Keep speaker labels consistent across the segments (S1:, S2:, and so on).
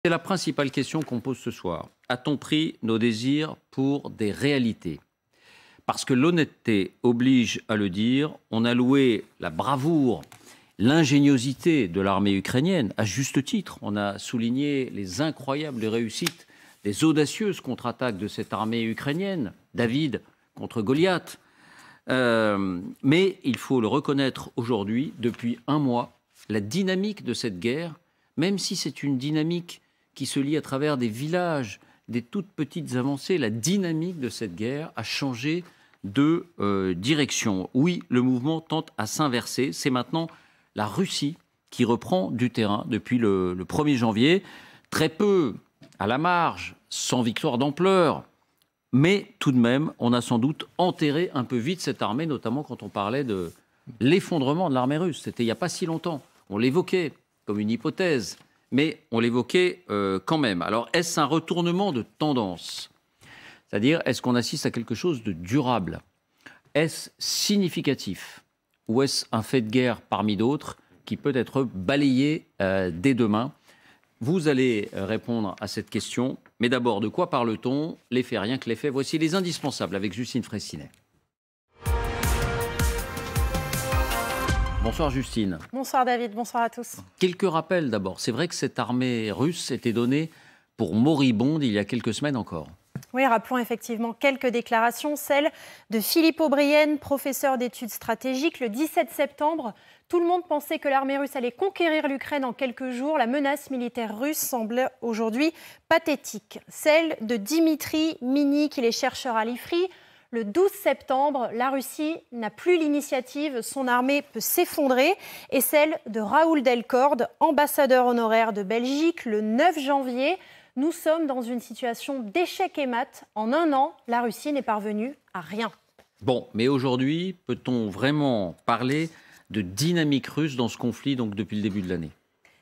S1: C'est la principale question qu'on pose ce soir. A-t-on pris nos désirs pour des réalités? Parce que l'honnêteté oblige à le dire, on a loué la bravoure, l'ingéniosité de l'armée ukrainienne, à juste titre. On a souligné les incroyables réussites, les audacieuses contre-attaques de cette armée ukrainienne, David contre Goliath. Mais il faut le reconnaître aujourd'hui, depuis un mois, la dynamique de cette guerre, même si c'est une dynamique qui se lie à travers des villages, des toutes petites avancées, la dynamique de cette guerre a changé de direction. Oui, le mouvement tente à s'inverser. C'est maintenant la Russie qui reprend du terrain depuis le 1er janvier. Très peu, à la marge, sans victoire d'ampleur. Mais tout de même, on a sans doute enterré un peu vite cette armée, notamment quand on parlait de l'effondrement de l'armée russe. C'était il n'y a pas si longtemps. On l'évoquait comme une hypothèse, mais on l'évoquait quand même. Alors, est-ce un retournement de tendance? C'est-à-dire, est-ce qu'on assiste à quelque chose de durable? Est-ce significatif? Ou est-ce un fait de guerre parmi d'autres qui peut être balayé dès demain? Vous allez répondre à cette question. Mais d'abord, de quoi parle-t-on? Les faits, rien que les faits. Voici les indispensables avec Justine Fraissinet. Bonsoir Justine.
S2: Bonsoir David, bonsoir à tous.
S1: Quelques rappels d'abord. C'est vrai que cette armée russe était donnée pour moribonde il y a quelques semaines encore.
S2: Oui, rappelons effectivement quelques déclarations. Celle de Philippe O'Brien, professeur d'études stratégiques. Le 17 septembre, tout le monde pensait que l'armée russe allait conquérir l'Ukraine en quelques jours. La menace militaire russe semble aujourd'hui pathétique. Celle de Dimitri Minik, il est chercheur à l'IFRI. Le 12 septembre, la Russie n'a plus l'initiative, son armée peut s'effondrer. Et celle de Raoul Delcorde, ambassadeur honoraire de Belgique, le 9 janvier. Nous sommes dans une situation d'échec et mat. En un an, la Russie n'est parvenue à rien.
S1: Bon, mais aujourd'hui, peut-on vraiment parler de dynamique russe dans ce conflit donc depuis le début de l'année?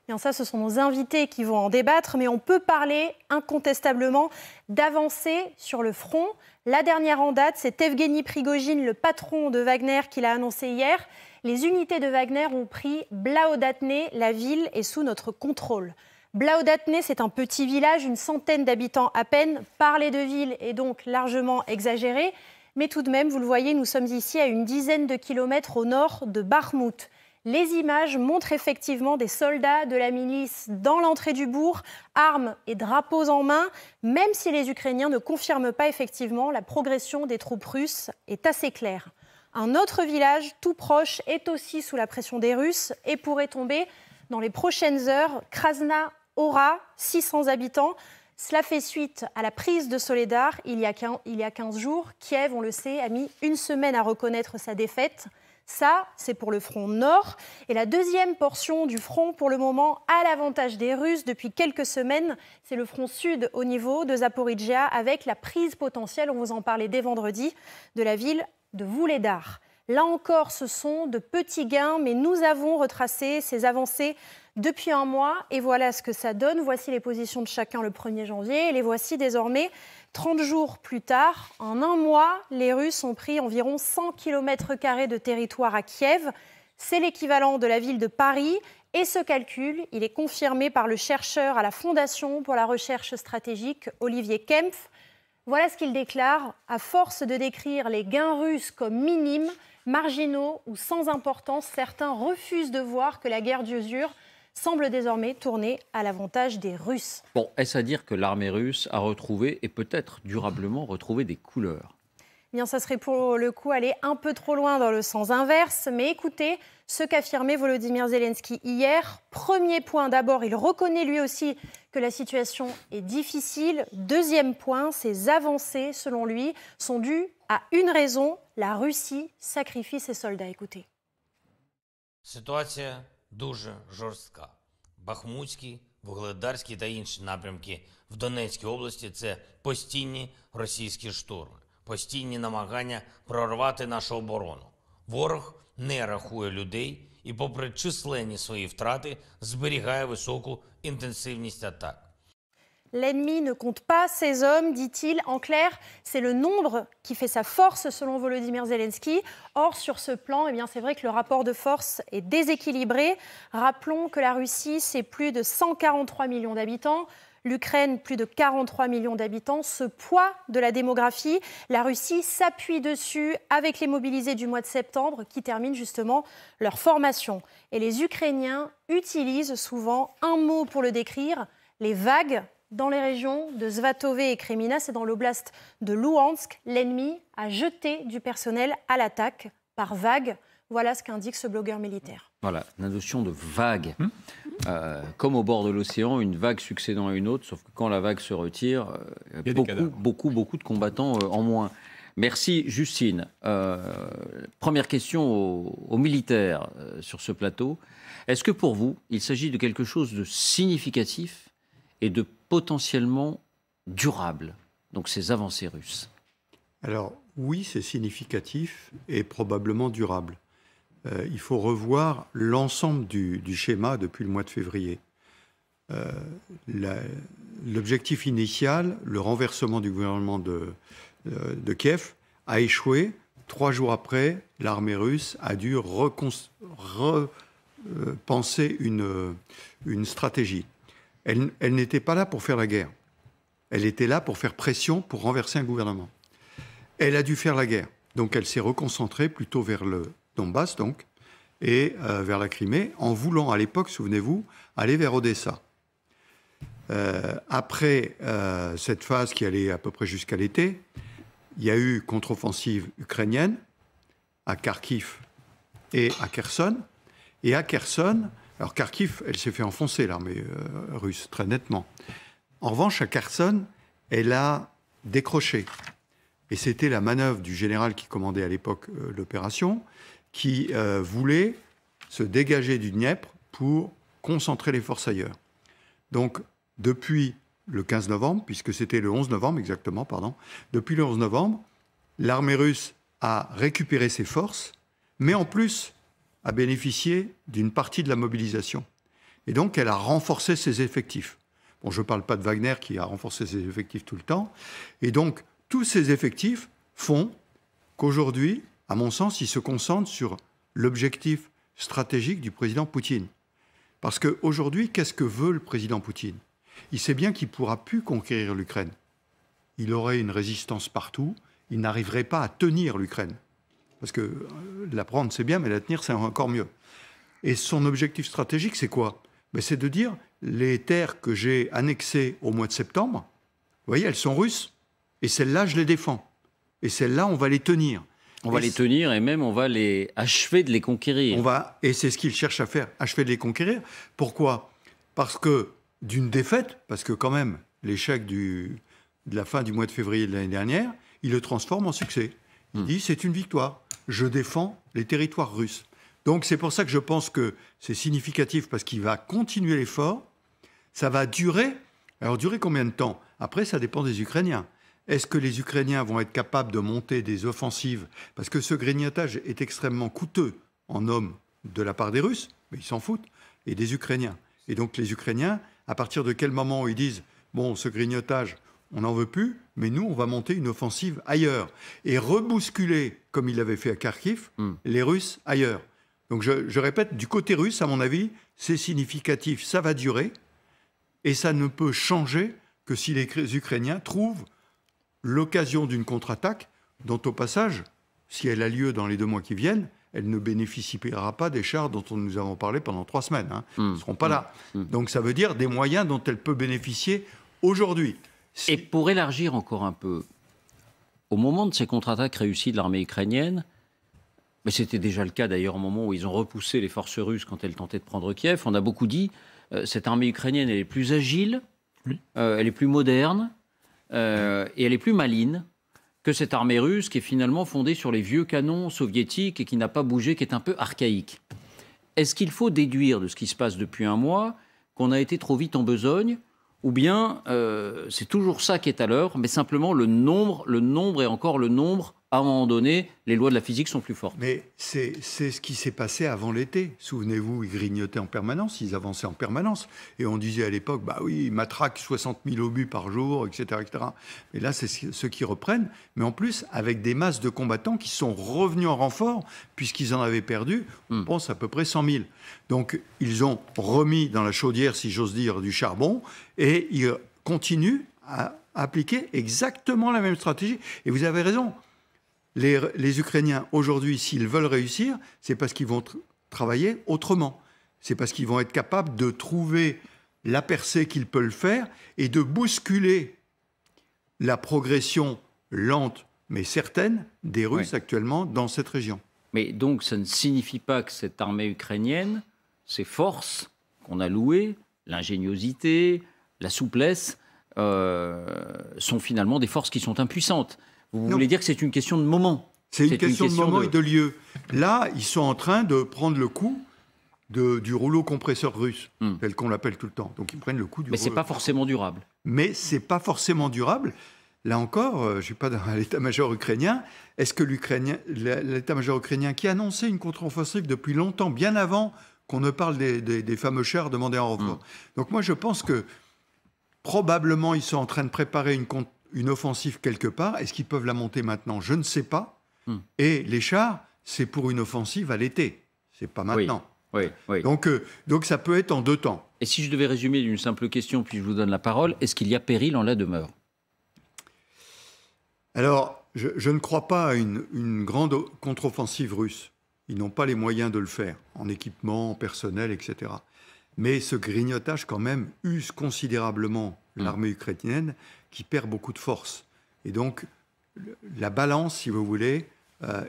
S2: Bien ça, ce sont nos invités qui vont en débattre, mais on peut parler incontestablement d'avancée sur le front. La dernière en date, c'est Evgeny Prigojine, le patron de Wagner, qui l'a annoncé hier. Les unités de Wagner ont pris Blahodatné, la ville est sous notre contrôle. Blahodatné, c'est un petit village, une centaine d'habitants à peine. Parler de ville est donc largement exagéré. Mais tout de même, vous le voyez, nous sommes ici à une dizaine de kilomètres au nord de Bakhmout. Les images montrent effectivement des soldats de la milice dans l'entrée du bourg, armes et drapeaux en main, même si les Ukrainiens ne confirment pas effectivement, la progression des troupes russes est assez claire. Un autre village tout proche est aussi sous la pression des Russes et pourrait tomber dans les prochaines heures. Krasna Hora, 600 habitants. Cela fait suite à la prise de Soledar il y a 15 jours. Kiev, on le sait, a mis une semaine à reconnaître sa défaite. Ça, c'est pour le front nord. Et la deuxième portion du front, pour le moment, à l'avantage des Russes depuis quelques semaines, c'est le front sud au niveau de Zaporijjia avec la prise potentielle, on vous en parlait dès vendredi, de la ville de Vuhledar. Là encore, ce sont de petits gains, mais nous avons retracé ces avancées depuis un mois. Et voilà ce que ça donne. Voici les positions de chacun le 1er janvier. Et les voici désormais 30 jours plus tard. En un mois, les Russes ont pris environ 100 km² de territoire à Kiev. C'est l'équivalent de la ville de Paris. Et ce calcul, il est confirmé par le chercheur à la Fondation pour la recherche stratégique, Olivier Kempf. Voilà ce qu'il déclare. À force de décrire les gains russes comme minimes, marginaux ou sans importance, certains refusent de voir que la guerre d'usure semble désormais tourner à l'avantage des Russes.
S1: Bon, est-ce à dire que l'armée russe a retrouvé, et peut-être durablement retrouvé, des couleurs?
S2: Bien, ça serait pour le coup aller un peu trop loin dans le sens inverse. Mais écoutez ce qu'affirmait Volodymyr Zelensky hier. Premier point, d'abord, il reconnaît lui aussi que la situation est difficile. Deuxième point, ces avancées, selon lui, sont dues à une raison. La Russie sacrifie ses soldats. Écoutez.
S3: Ситуація дуже жорстка. Бахмутський, Вугледарський та інші напрямки в Донецькій області – це постійні російські штурми, постійні намагання прорвати нашу оборону. Ворог не рахує людей і, попри численні свої втрати, зберігає високу інтенсивність атак.
S2: L'ennemi ne compte pas ses hommes, dit-il. En clair, c'est le nombre qui fait sa force, selon Volodymyr Zelensky. Or, sur ce plan, eh bien, c'est vrai que le rapport de force est déséquilibré. Rappelons que la Russie, c'est plus de 143 millions d'habitants. L'Ukraine, plus de 43 millions d'habitants, ce poids de la démographie, la Russie s'appuie dessus avec les mobilisés du mois de septembre qui terminent justement leur formation. Et les Ukrainiens utilisent souvent un mot pour le décrire, les vagues. Dans les régions de Svatove et Kremina, c'est dans l'oblast de Louhansk, l'ennemi a jeté du personnel à l'attaque par vagues. Voilà ce qu'indique ce blogueur militaire. Voilà,
S1: la notion de vague. Comme au bord de l'océan, une vague succédant à une autre, sauf que quand la vague se retire, il y a beaucoup de combattants en moins. Merci Justine. Première question aux militaires sur ce plateau. Est-ce que pour vous, il s'agit de quelque chose de significatif et de potentiellement durable, donc ces avancées russes?
S4: Alors oui, c'est significatif et probablement durable. Il faut revoir l'ensemble du schéma depuis le mois de février. L'objectif initial, le renversement du gouvernement de Kiev, a échoué. 3 jours après, l'armée russe a dû repenser une stratégie. Elle n'était pas là pour faire la guerre. Elle était là pour faire pression, pour renverser un gouvernement. Elle a dû faire la guerre. Donc elle s'est reconcentrée plutôt vers le Donbass, donc, et vers la Crimée, en voulant à l'époque, souvenez-vous, aller vers Odessa. Après cette phase qui allait à peu près jusqu'à l'été, il y a eu contre-offensive ukrainienne à Kharkiv et à Kherson. Et à Kherson, alors Kharkiv, elle s'est fait enfoncer, l'armée russe, très nettement. En revanche, à Kherson, elle a décroché. Et c'était la manœuvre du général qui commandait à l'époque l'opération, qui voulait se dégager du Dniepr pour concentrer les forces ailleurs. Donc, depuis le 15 novembre, puisque c'était le 11 novembre exactement, pardon, depuis le 11 novembre, l'armée russe a récupéré ses forces, mais en plus a bénéficié d'une partie de la mobilisation. Et donc, elle a renforcé ses effectifs. Bon, je ne parle pas de Wagner qui a renforcé ses effectifs tout le temps. Et donc, tous ces effectifs font qu'aujourd'hui, à mon sens, ils se concentrent sur l'objectif stratégique du président Poutine. Parce qu'aujourd'hui, qu'est-ce que veut le président Poutine? Il sait bien qu'il ne pourra plus conquérir l'Ukraine. Il aurait une résistance partout. Il n'arriverait pas à tenir l'Ukraine. Parce que la prendre, c'est bien, mais la tenir, c'est encore mieux. Et son objectif stratégique, c'est quoi? C'est de dire, les terres que j'ai annexées au mois de septembre, vous voyez, elles sont russes. Et celles-là, je les défends. Et celles-là, on va les tenir.
S1: On va les tenir et même on va les achever de les conquérir.
S4: Et c'est ce qu'il cherche à faire, achever de les conquérir. Pourquoi? Parce que d'une défaite, parce que quand même, l'échec de la fin du mois de février de l'année dernière, il le transforme en succès. Il dit, c'est une victoire. Je défends les territoires russes. Donc c'est pour ça que je pense que c'est significatif, parce qu'il va continuer l'effort. Ça va durer. Alors durer combien de temps? Après, ça dépend des Ukrainiens. Est-ce que les Ukrainiens vont être capables de monter des offensives? Parce que ce grignotage est extrêmement coûteux en hommes de la part des Russes, mais ils s'en foutent, et des Ukrainiens. Et donc les Ukrainiens, à partir de quel moment ils disent « bon, ce grignotage, on n'en veut plus, mais nous, on va monter une offensive ailleurs » et rebousculer, comme ils l'avaient fait à Kharkiv, les Russes ailleurs. Donc je répète, du côté russe, à mon avis, c'est significatif, ça va durer, et ça ne peut changer que si les Ukrainiens trouvent l'occasion d'une contre-attaque, dont au passage, si elle a lieu dans les 2 mois qui viennent, elle ne bénéficiera pas des chars dont nous avons parlé pendant 3 semaines. Ils ne seront pas là. Donc ça veut dire des moyens dont elle peut bénéficier aujourd'hui.
S1: Et pour élargir encore un peu, au moment de ces contre-attaques réussies de l'armée ukrainienne, mais c'était déjà le cas d'ailleurs au moment où ils ont repoussé les forces russes quand elles tentaient de prendre Kiev, on a beaucoup dit, cette armée ukrainienne, elle est plus agile, elle est plus moderne, et elle est plus maligne que cette armée russe qui est finalement fondée sur les vieux canons soviétiques et qui n'a pas bougé, qui est un peu archaïque. Est-ce qu'il faut déduire de ce qui se passe depuis un mois qu'on a été trop vite en besogne, ou bien c'est toujours ça qui est à l'heure, mais simplement le nombre et encore le nombre, à un moment donné, les lois de la physique sont plus fortes.
S4: Mais c'est ce qui s'est passé avant l'été. Souvenez-vous, ils grignotaient en permanence, ils avançaient en permanence. Et on disait à l'époque, bah oui, ils matraquent 60 000 obus par jour, etc., etc. Et là, c'est ceux qui reprennent, mais en plus, avec des masses de combattants qui sont revenus en renfort, puisqu'ils en avaient perdu, on pense à peu près 100 000. Donc, ils ont remis dans la chaudière, si j'ose dire, du charbon, et ils continuent à appliquer exactement la même stratégie. Et vous avez raison. Les Ukrainiens, aujourd'hui, s'ils veulent réussir, c'est parce qu'ils vont travailler autrement. C'est parce qu'ils vont être capables de trouver la percée qu'ils peuvent faire et de bousculer la progression lente, mais certaine, des Russes actuellement dans cette région.
S1: Mais donc, ça ne signifie pas que cette armée ukrainienne, ces forces qu'on a louées, l'ingéniosité, la souplesse, sont finalement des forces qui sont impuissantes. Vous voulez dire que c'est une question de moment?
S4: C'est une question de moment et de lieu. Là, ils sont en train de prendre le coup du rouleau compresseur russe, tel qu'on l'appelle tout le temps. Donc ils prennent le coup du rouleau.
S1: Mais ce n'est pas forcément durable.
S4: Mais ce n'est pas forcément durable. Là encore, je ne suis pas dans l'état-major ukrainien. Est-ce que l'état-major ukrainien, qui a annoncé une contre-offensive depuis longtemps, bien avant qu'on ne parle des fameux chars demandés en renfort. Donc moi, je pense que probablement, ils sont en train de préparer une offensive quelque part. Est-ce qu'ils peuvent la monter maintenant? Je ne sais pas. Et les chars, c'est pour une offensive à l'été. Ce n'est pas maintenant.
S1: Oui.
S4: Donc ça peut être en 2 temps.
S1: Et si je devais résumer d'une simple question, puis je vous donne la parole, est-ce qu'il y a péril en la demeure?
S4: Alors, je ne crois pas à une grande contre-offensive russe. Ils n'ont pas les moyens de le faire, en équipement, en personnel, etc. Mais ce grignotage, quand même, use considérablement l'armée ukrainienne, qui perd beaucoup de force. Et donc, la balance, si vous voulez,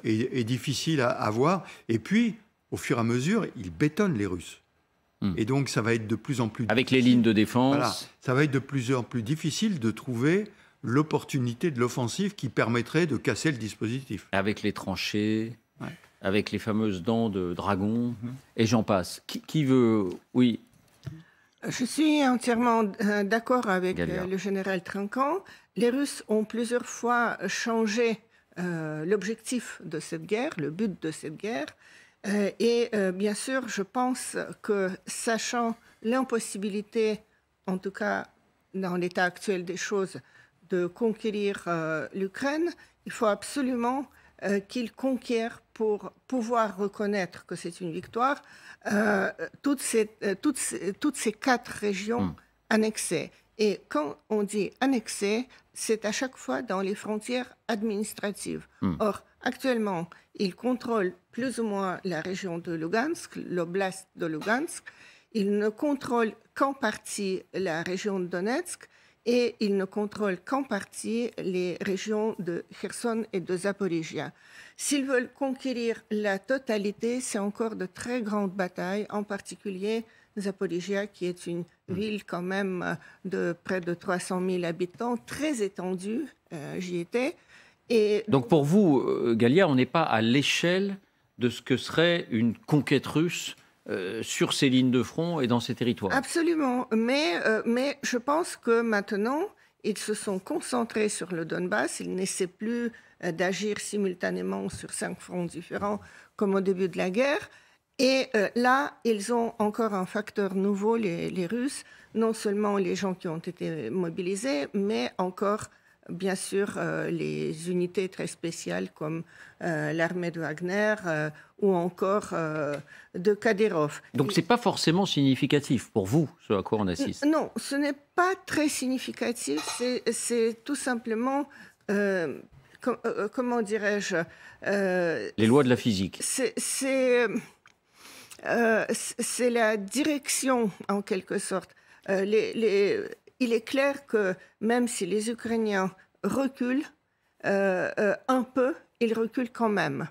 S4: est difficile à avoir. Et puis, au fur et à mesure, ils bétonnent les Russes. Et donc, ça va être de plus en plus difficile.
S1: Avec les lignes de défense.
S4: Voilà, ça va être de plus en plus difficile de trouver l'opportunité de l'offensive qui permettrait de casser le dispositif.
S1: Avec les tranchées, avec les fameuses dents de dragon, et j'en passe. Qui veut... Oui.
S5: Je suis entièrement d'accord avec
S1: Galia.
S5: le général Trinquant. Les Russes ont plusieurs fois changé l'objectif de cette guerre, le but de cette guerre. Et bien sûr, je pense que, sachant l'impossibilité, en tout cas dans l'état actuel des choses, de conquérir l'Ukraine, il faut absolument qu'ils conquièrent pour pouvoir reconnaître que c'est une victoire toutes ces 4 régions annexées. Et quand on dit annexées, c'est à chaque fois dans les frontières administratives. Or, actuellement, ils contrôlent plus ou moins la région de Lugansk, l'oblast de Lugansk. Ils ne contrôlent qu'en partie la région de Donetsk et ils ne contrôlent qu'en partie les régions de Kherson et de Zaporizhia. S'ils veulent conquérir la totalité, c'est encore de très grandes batailles, en particulier Zaporizhia, qui est une ville quand même de près de 300 000 habitants, très étendue, j'y étais. Et
S1: donc pour vous, Galia, on n'est pas à l'échelle de ce que serait une conquête russe sur ces lignes de front et dans ces territoires.
S5: Absolument, mais je pense que maintenant, ils se sont concentrés sur le Donbass, ils n'essaient plus d'agir simultanément sur 5 fronts différents comme au début de la guerre. Et là, ils ont encore un facteur nouveau, les Russes, non seulement les gens qui ont été mobilisés, mais encore, bien sûr, les unités très spéciales comme l'armée de Wagner ou encore de Kadyrov.
S1: Donc ce n'est pas forcément significatif pour vous, ce à quoi on assiste?
S5: Non, ce n'est pas très significatif, c'est tout simplement... comment dirais-je
S1: les lois de la physique.
S5: C'est la direction, en quelque sorte. Il est clair que même si les Ukrainiens reculent un peu, ils reculent quand même.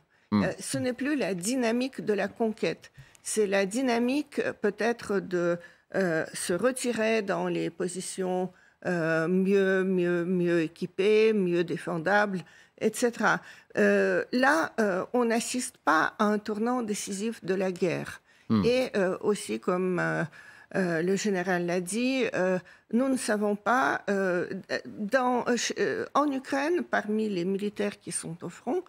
S5: Ce n'est plus la dynamique de la conquête. C'est la dynamique peut-être de se retirer dans les positions mieux équipées, mieux défendables, etc. Là, on n'assiste pas à un tournant décisif de la guerre. Et aussi, comme le général l'a dit, nous ne savons pas, en Ukraine, parmi les militaires qui sont au front,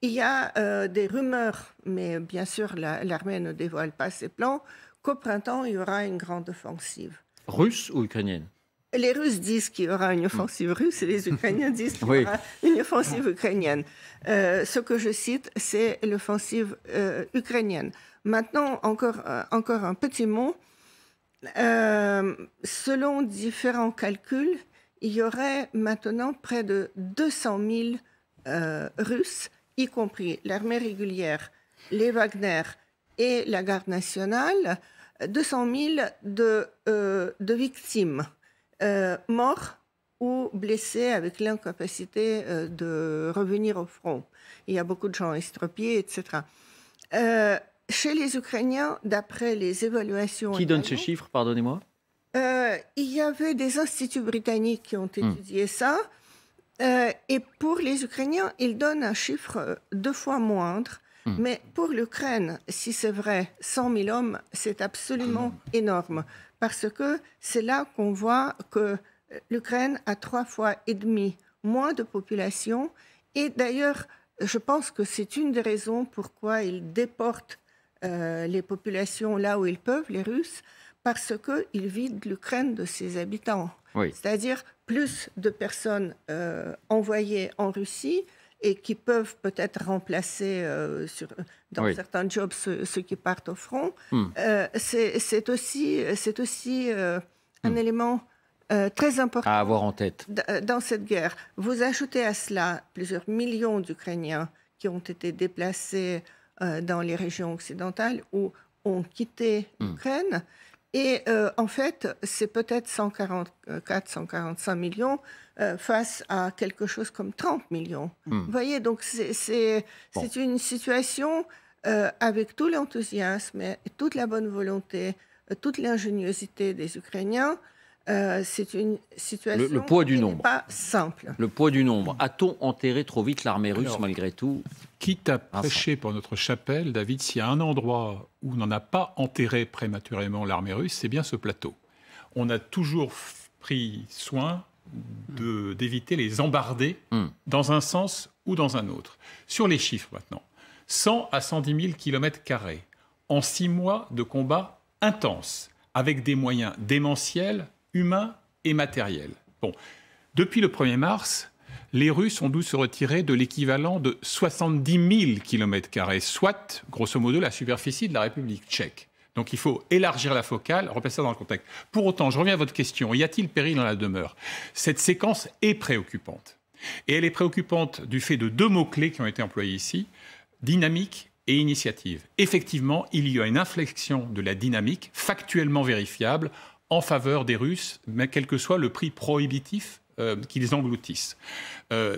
S5: il y a des rumeurs, mais bien sûr, l'armée ne dévoile pas ses plans, qu'au printemps, il y aura une grande offensive.
S1: Russe ou ukrainienne?
S5: Les Russes disent qu'il y aura une offensive russe et les Ukrainiens disent qu'il y aura une offensive ukrainienne. Ce que je cite, c'est l'offensive ukrainienne. Maintenant, encore un petit mot. selon différents calculs, il y aurait maintenant près de 200 000 Russes, y compris l'armée régulière, les Wagner et la garde nationale, 200 000 de victimes morts ou blessés avec l'incapacité de revenir au front. Il y a beaucoup de gens estropiés, etc. Chez les Ukrainiens, d'après les évaluations...
S1: Qui donne ces chiffres, pardonnez-moi?
S5: Il y avait des instituts britanniques qui ont étudié ça. Et pour les Ukrainiens, ils donnent un chiffre 2 fois moindre. Mais pour l'Ukraine, si c'est vrai, 100 000 hommes, c'est absolument énorme. Parce que c'est là qu'on voit que l'Ukraine a 3,5 fois moins de population. Et d'ailleurs, je pense que c'est une des raisons pourquoi ils déportent les populations là où ils peuvent, les Russes, parce qu'ils vident l'Ukraine de ses habitants. Oui. C'est-à-dire plus de personnes envoyées en Russie et qui peuvent peut-être remplacer dans certains jobs ceux qui partent au front. C'est aussi un élément très important
S1: à avoir en tête
S5: dans cette guerre. Vous ajoutez à cela plusieurs millions d'Ukrainiens qui ont été déplacés dans les régions occidentales ou ont quitté l'Ukraine. Et en fait, c'est peut-être 144-145 millions face à quelque chose comme 30 millions. Vous voyez, donc c'est une situation avec tout l'enthousiasme et toute la bonne volonté, toute l'ingéniosité des Ukrainiens. C'est une situation
S1: le poids du
S5: qui
S1: nombre.
S5: n'est pas simple.
S1: Le poids du nombre. A-t-on enterré trop vite l'armée russe, malgré tout?
S6: Quitte à prêcher pour notre chapelle, David, s'il y a un endroit où on n'en a pas enterré prématurément l'armée russe, c'est bien ce plateau. On a toujours pris soin d'éviter les embardées dans un sens ou dans un autre. Sur les chiffres maintenant, 100 à 110 000 km² en 6 mois de combats intenses, avec des moyens démentiels, humains et matériels. Bon. Depuis le 1er mars, les Russes ont dû se retirer de l'équivalent de 70 000 km², soit, grosso modo, la superficie de la République tchèque. Donc il faut élargir la focale, replacer ça dans le contexte. Pour autant, je reviens à votre question, y a-t-il péril dans la demeure? Cette séquence est préoccupante. Et elle est préoccupante du fait de 2 mots-clés qui ont été employés ici, dynamique et initiative. Effectivement, il y a une inflexion de la dynamique, factuellement vérifiable, en faveur des Russes, mais quel que soit le prix prohibitif qu'ils engloutissent.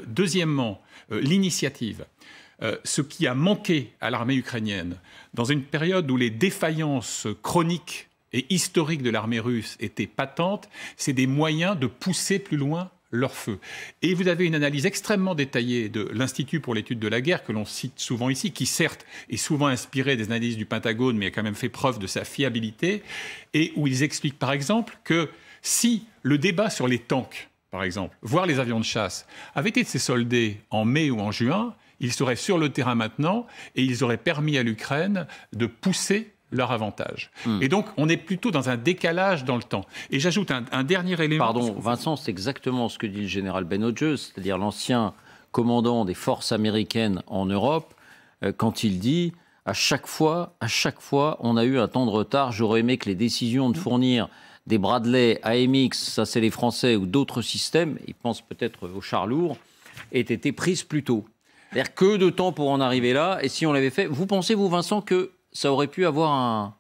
S6: Deuxièmement, l'initiative. Ce qui a manqué à l'armée ukrainienne, dans une période où les défaillances chroniques et historiques de l'armée russe étaient patentes, c'est des moyens de pousser plus loin leur feu. Et vous avez une analyse extrêmement détaillée de l'Institut pour l'étude de la guerre, que l'on cite souvent ici, qui certes est souvent inspiré des analyses du Pentagone, mais a quand même fait preuve de sa fiabilité, et où ils expliquent par exemple que si le débat sur les tanks, par exemple, voire les avions de chasse, avait été soldé en mai ou en juin, ils seraient sur le terrain maintenant, et ils auraient permis à l'Ukraine de pousser leur avantage. Et donc, on est plutôt dans un décalage dans le temps. Et j'ajoute un dernier élément...
S1: Pardon, Vincent, c'est exactement ce que dit le général Ben Hodges, c'est-à-dire l'ancien commandant des forces américaines en Europe, quand il dit « à chaque fois, on a eu un temps de retard. J'aurais aimé que les décisions de fournir des Bradley, AMX, ça c'est les Français, ou d'autres systèmes, ils pensent peut-être aux chars lourds, aient été prises plus tôt. » C'est-à-dire que de temps pour en arriver là, et si on l'avait fait... Vous pensez, vous, Vincent, que ça aurait pu avoir un...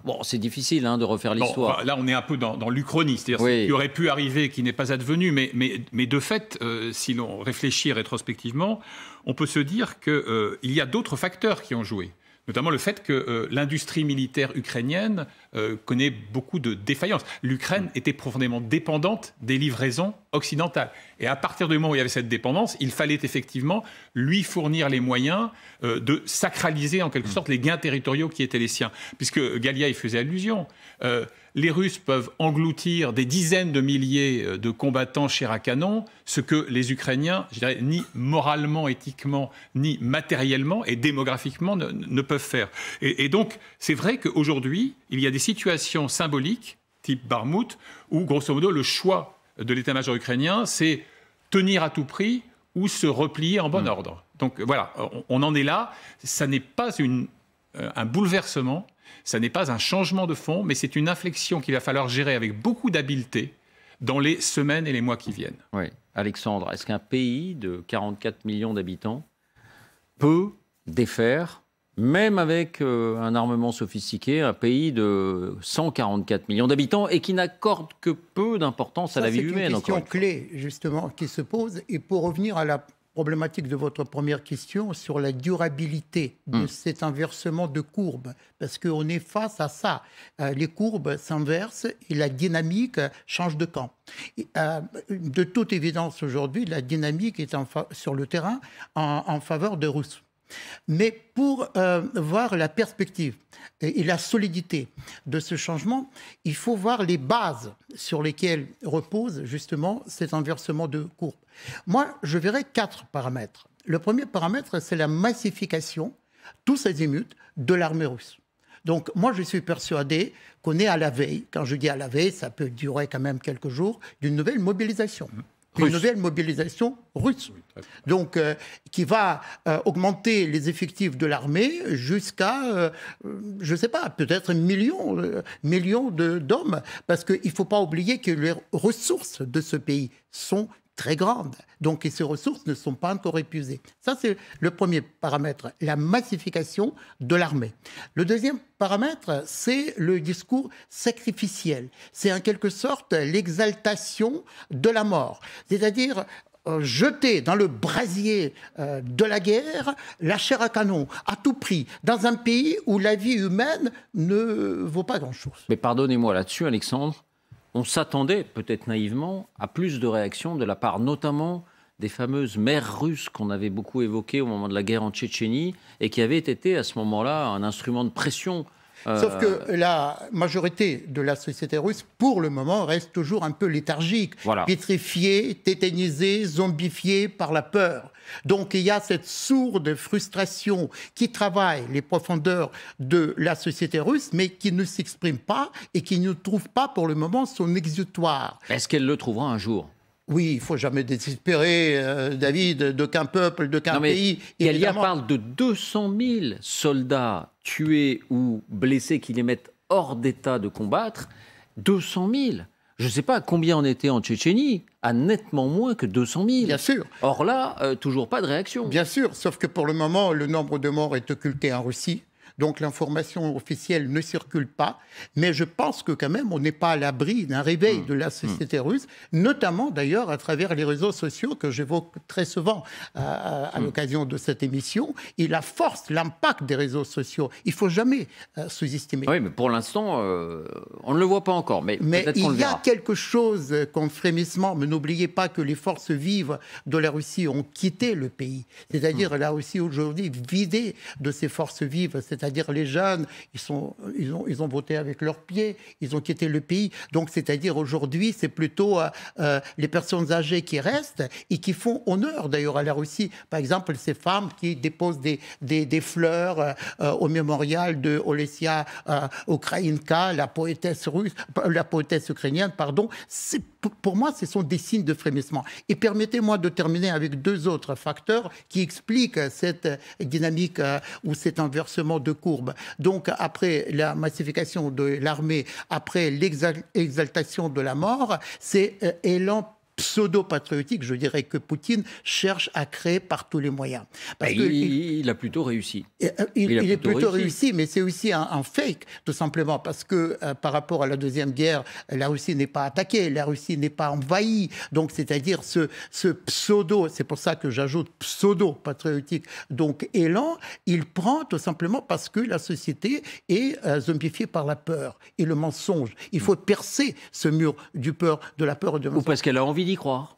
S1: Bon, c'est difficile de refaire l'histoire.
S6: Là, on est un peu dans l'Uchronie, c'est-à-dire ce qui aurait pu arriver, qui n'est pas advenu, mais de fait, si l'on réfléchit rétrospectivement, on peut se dire qu'il y a d'autres facteurs qui ont joué. Notamment le fait que l'industrie militaire ukrainienne connaît beaucoup de défaillances. L'Ukraine était profondément dépendante des livraisons occidentales. Et à partir du moment où il y avait cette dépendance, il fallait effectivement lui fournir les moyens de sacraliser en quelque sorte les gains territoriaux qui étaient les siens. Puisque Galia y faisait allusion. Les Russes peuvent engloutir des dizaines de milliers de combattants chair à canon, ce que les Ukrainiens, je dirais, ni moralement, éthiquement, ni matériellement et démographiquement ne peuvent faire. Et donc, c'est vrai qu'aujourd'hui, il y a des situations symboliques, type Barmout, où, grosso modo, le choix de l'état-major ukrainien, c'est tenir à tout prix ou se replier en bon ordre. Donc voilà, on en est là. Ça n'est pas un bouleversement. Ça n'est pas un changement de fond, mais c'est une inflexion qu'il va falloir gérer avec beaucoup d'habileté dans les semaines et les mois qui viennent.
S1: Oui. Alexandre, est-ce qu'un pays de 44 millions d'habitants peut défaire, même avec un armement sophistiqué, un pays de 144 millions d'habitants et qui n'accorde que peu d'importance à la vie humaine?
S7: C'est une question clé, justement, qui se pose. Et pour revenir à la problématique de votre première question sur la durabilité de cet inversement de courbes, parce qu'on est face à ça. Les courbes s'inversent et la dynamique change de camp. De toute évidence, aujourd'hui, la dynamique est sur le terrain en faveur des Russes. Mais pour voir la perspective et la solidité de ce changement, il faut voir les bases sur lesquelles repose justement cet inversement de courbe. Moi, je verrais 4 paramètres. Le premier paramètre, c'est la massification, tous azimuts, de l'armée russe. Donc, moi, je suis persuadé qu'on est à la veille. Quand je dis à la veille, ça peut durer quand même quelques jours, d'une nouvelle mobilisation. Une nouvelle mobilisation russe, donc qui va augmenter les effectifs de l'armée jusqu'à, je ne sais pas, peut-être millions d'hommes, parce qu'il ne faut pas oublier que les ressources de ce pays sont très grandes. Donc, et ces ressources ne sont pas encore épuisées. Ça, c'est le premier paramètre, la massification de l'armée. Le deuxième paramètre, c'est le discours sacrificiel. C'est en quelque sorte l'exaltation de la mort. C'est-à-dire jeter dans le brasier de la guerre la chair à canon, à tout prix, dans un pays où la vie humaine ne vaut pas grand-chose.
S1: Mais pardonnez-moi là-dessus, Alexandre. On s'attendait, peut-être naïvement, à plus de réactions de la part notamment des fameuses mères russes qu'on avait beaucoup évoquées au moment de la guerre en Tchétchénie et qui avaient été à ce moment-là un instrument de pression.
S7: Sauf que la majorité de la société russe, pour le moment, reste toujours un peu léthargique, pétrifiée, tétanisée, zombifiée par la peur. Donc il y a cette sourde frustration qui travaille les profondeurs de la société russe, mais qui ne s'exprime pas et qui ne trouve pas pour le moment son exutoire.
S1: Est-ce qu'elle le trouvera un jour ?
S7: Oui, il ne faut jamais désespérer, David, d'aucun peuple, d'aucun pays.
S1: Galia parle de 200 000 soldats tués ou blessés qui les mettent hors d'état de combattre. 200 000 . Je ne sais pas combien on était en Tchétchénie, à nettement moins que 200 000.
S7: Bien sûr.
S1: Or là, toujours pas de réaction.
S7: Bien sûr, sauf que pour le moment, le nombre de morts est occulté en Russie. Donc l'information officielle ne circule pas. Mais je pense que quand même, on n'est pas à l'abri d'un réveil de la société russe, notamment d'ailleurs à travers les réseaux sociaux que j'évoque très souvent à l'occasion de cette émission. Et la force, l'impact des réseaux sociaux, il ne faut jamais sous-estimer.
S1: Oui, mais pour l'instant, on ne le voit pas encore. Mais
S7: il y a quelque chose comme frémissement. Mais n'oubliez pas que les forces vives de la Russie ont quitté le pays. C'est-à-dire la Russie aujourd'hui vidée de ses forces vives, c'est-à-dire les jeunes, ils ont voté avec leurs pieds, ils ont quitté le pays. Donc, c'est-à-dire aujourd'hui, c'est plutôt les personnes âgées qui restent et qui font honneur d'ailleurs à la Russie. Par exemple, ces femmes qui déposent des fleurs au mémorial de Olesya Ukrainka, la poétesse ukrainienne, pardon. Pour moi, ce sont des signes de frémissement. Et permettez-moi de terminer avec 2 autres facteurs qui expliquent cette dynamique ou cet inversement de courbe. Donc, après la massification de l'armée, après l'exaltation de la mort, c'est élan pseudo-patriotique, je dirais, que Poutine cherche à créer par tous les moyens.
S1: Parce il a plutôt réussi.
S7: Il est plutôt réussi, mais c'est aussi un fake, tout simplement, parce que par rapport à la Deuxième Guerre, la Russie n'est pas attaquée, la Russie n'est pas envahie. Donc, c'est-à-dire ce pseudo, c'est pour ça que j'ajoute pseudo-patriotique, donc élan, il prend tout simplement parce que la société est zombifiée par la peur et le mensonge. Il faut percer ce mur de la peur et du mensonge.
S1: Ou parce qu'elle a envie d'y croire.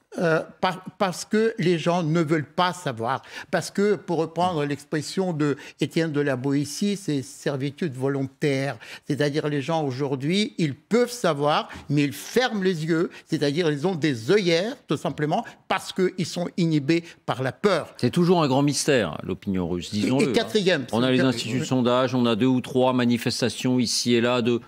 S7: Parce que les gens ne veulent pas savoir. Parce que, pour reprendre l'expression de Étienne de la Boétie, c'est servitude volontaire. C'est-à-dire les gens aujourd'hui, ils peuvent savoir, mais ils ferment les yeux. C'est-à-dire ils ont des œillères, tout simplement, parce qu'ils sont inhibés par la peur.
S1: C'est toujours un grand mystère, l'opinion russe, disons-le.
S7: Et quatrième.
S1: On a les instituts de sondage, on a 2 ou 3 manifestations ici et là de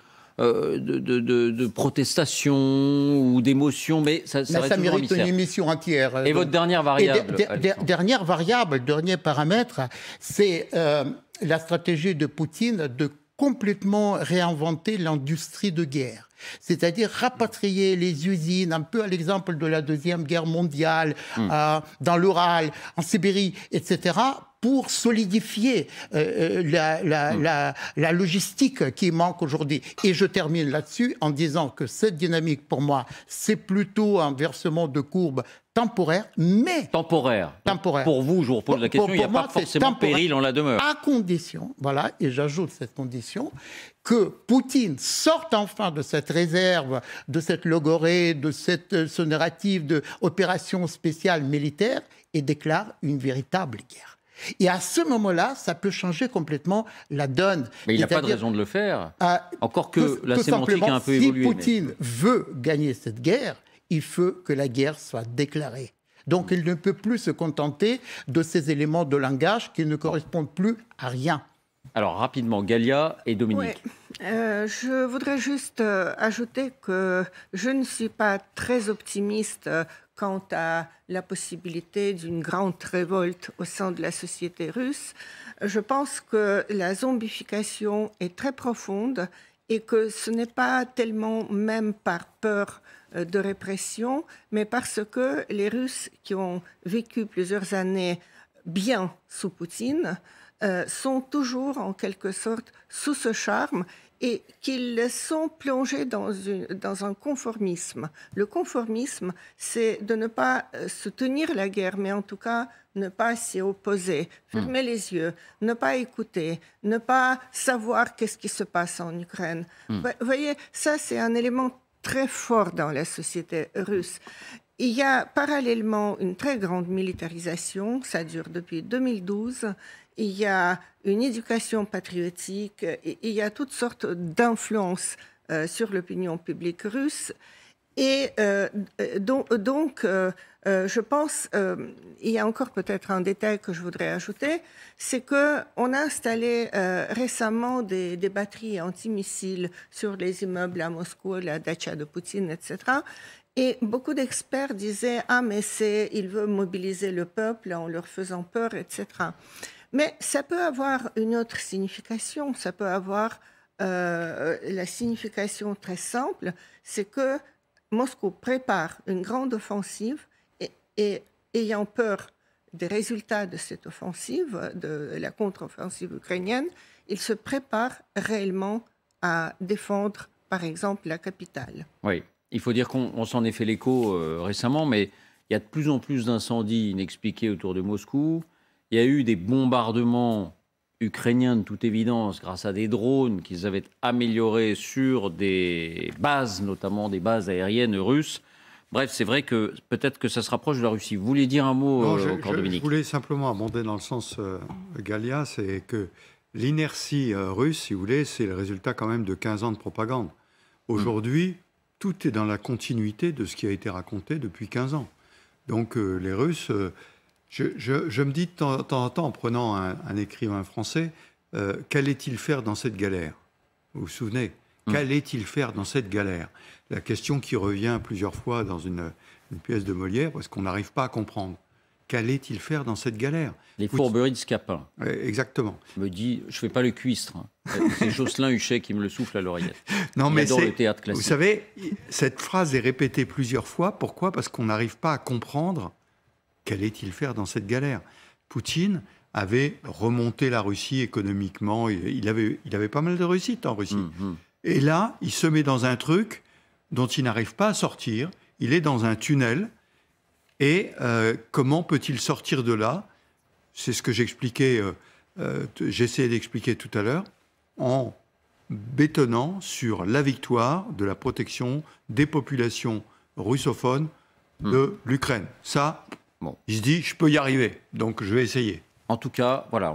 S1: protestation ou d'émotion, mais ça
S7: mérite une émission entière.
S1: Et votre dernière variable
S7: dernier paramètre, c'est la stratégie de Poutine de complètement réinventer l'industrie de guerre. C'est-à-dire rapatrier les usines, un peu à l'exemple de la Deuxième Guerre mondiale, dans l'Oural, en Sibérie, etc., pour solidifier la logistique qui manque aujourd'hui. Et je termine là-dessus en disant que cette dynamique, pour moi, c'est plutôt un versement de courbe temporaire, mais...
S1: Temporaire. Pour vous, je vous repose la question, il n'y a pas forcément péril en la demeure.
S7: À condition, voilà, et j'ajoute cette condition, que Poutine sorte enfin de cette réserve, de cette logorée, de ce narratif d'opération spéciale militaire et déclare une véritable guerre. Et à ce moment-là, ça peut changer complètement la donne.
S1: Mais il n'y a pas de raison de le faire. Encore que la sémantique a un peu évolué.
S7: Si Poutine veut gagner cette guerre, il faut que la guerre soit déclarée. Donc il ne peut plus se contenter de ces éléments de langage qui ne correspondent plus à rien.
S1: Alors rapidement, Galia et Dominique.
S5: Oui. Je voudrais juste ajouter que je ne suis pas très optimiste quant à la possibilité d'une grande révolte au sein de la société russe. Je pense que la zombification est très profonde et que ce n'est pas tellement même par peur de répression, mais parce que les Russes qui ont vécu plusieurs années bien sous Poutine sont toujours en quelque sorte sous ce charme et qu'ils sont plongés dans un conformisme. Le conformisme, c'est de ne pas soutenir la guerre, mais en tout cas ne pas s'y opposer, fermer les yeux, ne pas écouter, ne pas savoir qu'est-ce qui se passe en Ukraine. Vous voyez, ça c'est un élément très fort dans la société russe. Il y a parallèlement une très grande militarisation, ça dure depuis 2012. Il y a une éducation patriotique, et il y a toutes sortes d'influences sur l'opinion publique russe. Et donc, je pense, il y a encore peut-être un détail que je voudrais ajouter, c'est qu'on a installé récemment des batteries antimissiles sur les immeubles à Moscou, la dacha de Poutine, etc. Et beaucoup d'experts disaient « Ah, mais il veut mobiliser le peuple en leur faisant peur, etc. » Mais ça peut avoir une autre signification. Ça peut avoir la signification très simple, c'est que Moscou prépare une grande offensive et ayant peur des résultats de cette offensive, de la contre-offensive ukrainienne, il se prépare réellement à défendre, par exemple, la capitale.
S1: Oui, il faut dire qu'on s'en est fait l'écho récemment, mais il y a de plus en plus d'incendies inexpliqués autour de Moscou. Il y a eu des bombardements ukrainiens de toute évidence grâce à des drones qu'ils avaient améliorés sur des bases, notamment des bases aériennes russes. Bref, c'est vrai que peut-être que ça se rapproche de la Russie. Vous voulez dire un mot encore, Dominique?
S4: Je voulais simplement abonder dans le sens Galia, c'est que l'inertie russe, si vous voulez, c'est le résultat quand même de 15 ans de propagande. Aujourd'hui, tout est dans la continuité de ce qui a été raconté depuis 15 ans. Donc les Russes... Je me dis de temps en temps, en prenant un écrivain français, qu'allait-il faire dans cette galère? Vous vous souvenez? Qu'allait-il faire dans cette galère? La question qui revient plusieurs fois dans une pièce de Molière, parce qu'on n'arrive pas à comprendre. Qu'allait-il faire dans cette galère?
S1: Les fourberies de Scapin.
S4: Exactement.
S1: Me dit, je ne fais pas le cuistre. C'est Jocelyn Huchet qui me le souffle à l'oreillette.
S4: Non, mais
S1: adore le théâtre classique.
S4: Vous savez, cette phrase est répétée plusieurs fois. Pourquoi? Parce qu'on n'arrive pas à comprendre qu'allait-il faire dans cette galère. Poutine avait remonté la Russie économiquement. Il avait pas mal de réussites en Russie. Et là, il se met dans un truc dont il n'arrive pas à sortir. Il est dans un tunnel. Et comment peut-il sortir de là? C'est ce que j'expliquais, j'essayais d'expliquer tout à l'heure, en bétonnant sur la victoire de la protection des populations russophones de l'Ukraine. Ça, il se dit, je peux y arriver, donc je vais essayer.
S1: En tout cas, voilà.